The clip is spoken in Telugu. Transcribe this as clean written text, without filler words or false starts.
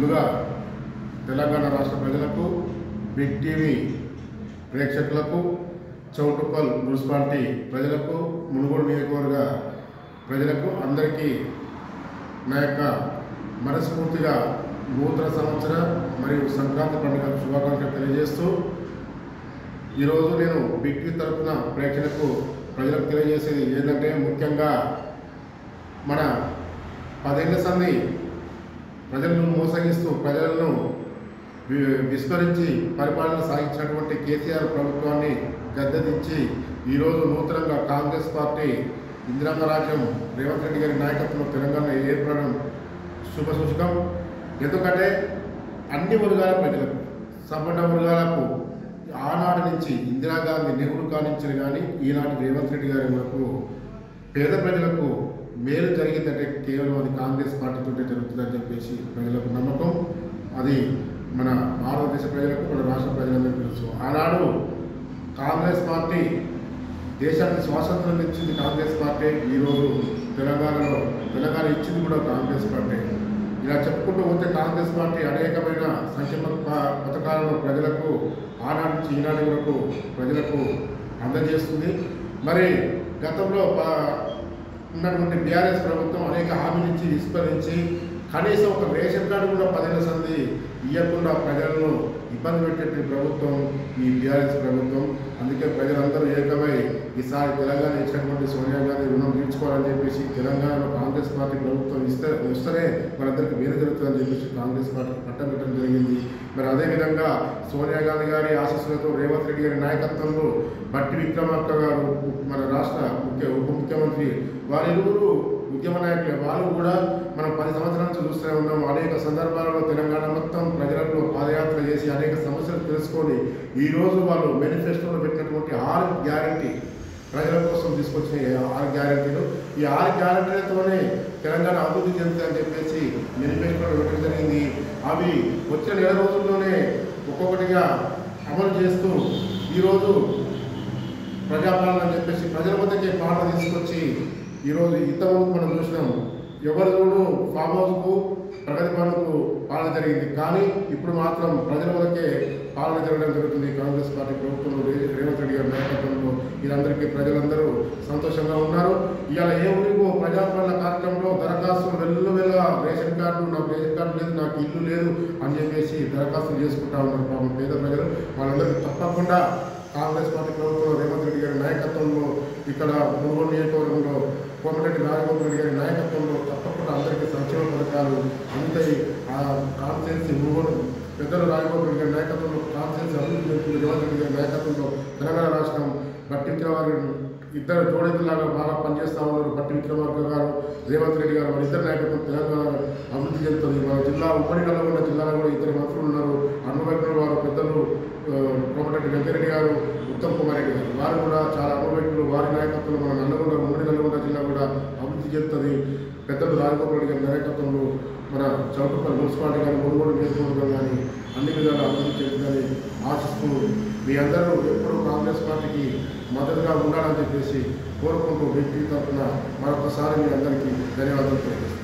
ముందుగా తెలంగాణ రాష్ట్ర ప్రజలకు, బిగ్ టీవీ ప్రేక్షకులకు, చౌటుప్పల్ మున్సిపాలిటీ ప్రజలకు, మునుగోడు నియోజకవర్గ ప్రజలకు అందరికీ నా యొక్క మనస్ఫూర్తిగా నూతన సంవత్సర మరియు సంక్రాంతి పండుగ శుభాకాంక్షలు తెలియజేస్తూ ఈరోజు నేను బిగ్ టీవీ తరఫున ప్రజలకు తెలియజేసేది ఏంటంటే, ముఖ్యంగా మన 10 ఏళ్ల సంది ప్రజలను మోసగిస్తూ ప్రజలను విస్మరించి పరిపాలన సాగించినటువంటి కేసీఆర్ ప్రభుత్వాన్ని గద్దెదించి ఈరోజు నూతనంగా కాంగ్రెస్ పార్టీ ఇందిరమ్మ రాజ్యం రేవంత్ రెడ్డి గారి నాయకత్వంలో తెలంగాణ ఏర్పడడం శుభసూచకం. ఎందుకంటే అన్ని వర్గాల ప్రజలకు, సంపన్న వర్గాలకు ఆనాటి నుంచి ఇందిరాగాంధీ, నెహ్రూ కానించిన కానీ ఈనాటి రేవంత్ రెడ్డి గారి వరకు పేద ప్రజలకు మేలు జరిగిందంటే కేవలం అది కాంగ్రెస్ పార్టీతో జరుగుతుందని చెప్పేసి ప్రజలకు నమ్మకం. అది మన భారతదేశ ప్రజలకు, మన రాష్ట్ర ప్రజలందరికీ తెలుసు. ఆనాడు కాంగ్రెస్ పార్టీ దేశానికి స్వాతంత్రం ఇచ్చింది కాంగ్రెస్ పార్టీ. ఈరోజు తెలంగాణ ఇచ్చింది కూడా కాంగ్రెస్ పార్టీ. ఇలా చెప్పుకుంటూ పోతే కాంగ్రెస్ పార్టీ అనేకమైన సంక్షేమ పథకాలను ప్రజలకు ఆనాటి నుంచి ఈనాటి వరకు ప్రజలకు అందజేస్తుంది. మరి గతంలో ఉన్నటువంటి బీఆర్ఎస్ ప్రభుత్వం అనేక హామీలు ఇచ్చి విస్మరించి కనీసం ఒక రేషన్ కార్డు కూడా 10 ఏళ్ల సంది ఇవ్వకుండా ప్రజలను ఇబ్బంది పెట్టే ప్రభుత్వం ఈ బీఆర్ఎస్ ప్రభుత్వం. అందుకే ప్రజలందరూ ఏకమై ఈసారి తెలంగాణ ఇచ్చినటువంటి సోనియా గాంధీ రుణం తీర్చుకోవాలని చెప్పేసి తెలంగాణలో కాంగ్రెస్ పార్టీ ప్రభుత్వం వస్తేనే మనందరికీ మేలు జరుగుతుందని చెప్పేసి కాంగ్రెస్ పార్టీ పట్టబెట్టడం జరిగింది. మరి అదేవిధంగా సోనియా గాంధీ గారి ఆశీస్సులతో రేవంత్ రెడ్డి గారి నాయకత్వంలో బట్టి విక్రమార్క గారు మన రాష్ట్ర ఉప ముఖ్యమంత్రి వారిరువురు ఉద్యమ నాయకులు. వాళ్ళు కూడా మనం 10 సంవత్సరాల నుంచి చూస్తూనే ఉన్నాం. అనేక సందర్భాలలో తెలంగాణ మొత్తం ప్రజలలో పాదయాత్ర చేసి అనేక సమస్యలు తెలుసుకొని ఈరోజు వాళ్ళు మేనిఫెస్టోలో పెట్టినటువంటి 6 గ్యారంటీ ప్రజల కోసం తీసుకొచ్చిన 6 గ్యారంటీలు, ఈ 6 గ్యారంటీలతోనే తెలంగాణ అభివృద్ధి చెందుతుందని చెప్పేసి మేనిఫెస్టోలో పెట్టడం జరిగింది. అవి వచ్చే 4 రోజుల్లోనే ఒక్కొక్కటిగా అమలు చేస్తూ ఈరోజు ప్రజాపాలన అని చెప్పేసి ప్రజల వద్దకే పాలన తీసుకొచ్చి ఈరోజు ఇంతవరకు మనం చూసినాం. ఎవరు చూడు ఫామ్ హౌస్కు, ప్రగతి భవన్కు పాలన జరిగింది. కానీ ఇప్పుడు మాత్రం ప్రజల వద్దకే పాలన జరగడం జరుగుతుంది కాంగ్రెస్ పార్టీ ప్రభుత్వంలో రేవంత్ రెడ్డి గారి నాయకత్వంలో. వీరందరికీ ప్రజలందరూ సంతోషంగా ఉన్నారు. ఇవాళ ఏ ఊరికో ప్రజాపాలన కార్యక్రమంలో దరఖాస్తులు వెల్లువెల్ల రేషన్ కార్డు, నాకు రేషన్ కార్డు లేదు, నాకు ఇల్లు లేదు అని చెప్పేసి దరఖాస్తులు చేసుకుంటా ఉన్నారు పాపం పేద ప్రజలు. వాళ్ళందరికీ తప్పకుండా కాంగ్రెస్ పార్టీ ప్రభుత్వంలో రేవంత్ రెడ్డి గారి నాయకత్వంలో, ఇక్కడ మునుగోడు నియోజకవర్గంలో కోమటిరెడ్డి రాజగోపాల్ రెడ్డి గారి నాయకత్వంలో తప్పకుండా అందరికీ సంక్షేమ పథకాలు అందుతాయి. ఆ కాన్స్టిట్యున్సీ మునుగోడు పెద్దలు రాజగోపాల్ రెడ్డి గారి నాయకత్వంలో కాన్స్టిట్యున్సీ అభివృద్ధి చెందుతుంది. రేవంత్ రెడ్డి గారి నాయకత్వంలో తెలంగాణ రాష్ట్రం బట్టి విక్రమార్క ఇద్దరు జోడెద్దులాగా బాగా పనిచేస్తూ ఉన్నారు. బట్టి విక్రమార్క గారు, రేవంత్ రెడ్డి గారు, మన ఇద్దరు నాయకత్వం తెలంగాణ అభివృద్ధి చెందుతుంది. మన జిల్లా ఉమ్మడి నల్గొండ జిల్లాలో కూడా ఇద్దరు మంత్రులు ఉన్నారు. అనుభవజ్ఞులు వారు పెద్దలు కోమటిరెడ్డి వెంకరెడ్డి గారు, ఉత్తమ్ కుమార్ రెడ్డి గారు, వారు కూడా చాలా అనుభవజ్ఞులు. వారి నాయకత్వంలో మన ఉమ్మడి నల్గొండ జిల్లా కూడా అభివృద్ధి చెందుతుంది. పెద్దలు రాజగోపాల్ రెడ్డి గారి నాయకత్వంలో మన చౌటుప్పల్ మున్సిపాలిటీ కానీ, మునుగోడు నియోజకవర్గం కానీ అన్ని విధాలు అభివృద్ధి చెందుతుందని ఆశిస్తూ మీ అందరూ ఎప్పుడూ కాంగ్రెస్ పార్టీకి మద్దతుగా ఉండాలని చెప్పేసి కోరుకుంటూ బిగ్ టీవీ తరఫున మరొకసారి మీ అందరికీ ధన్యవాదాలు తెలియజేస్తాను.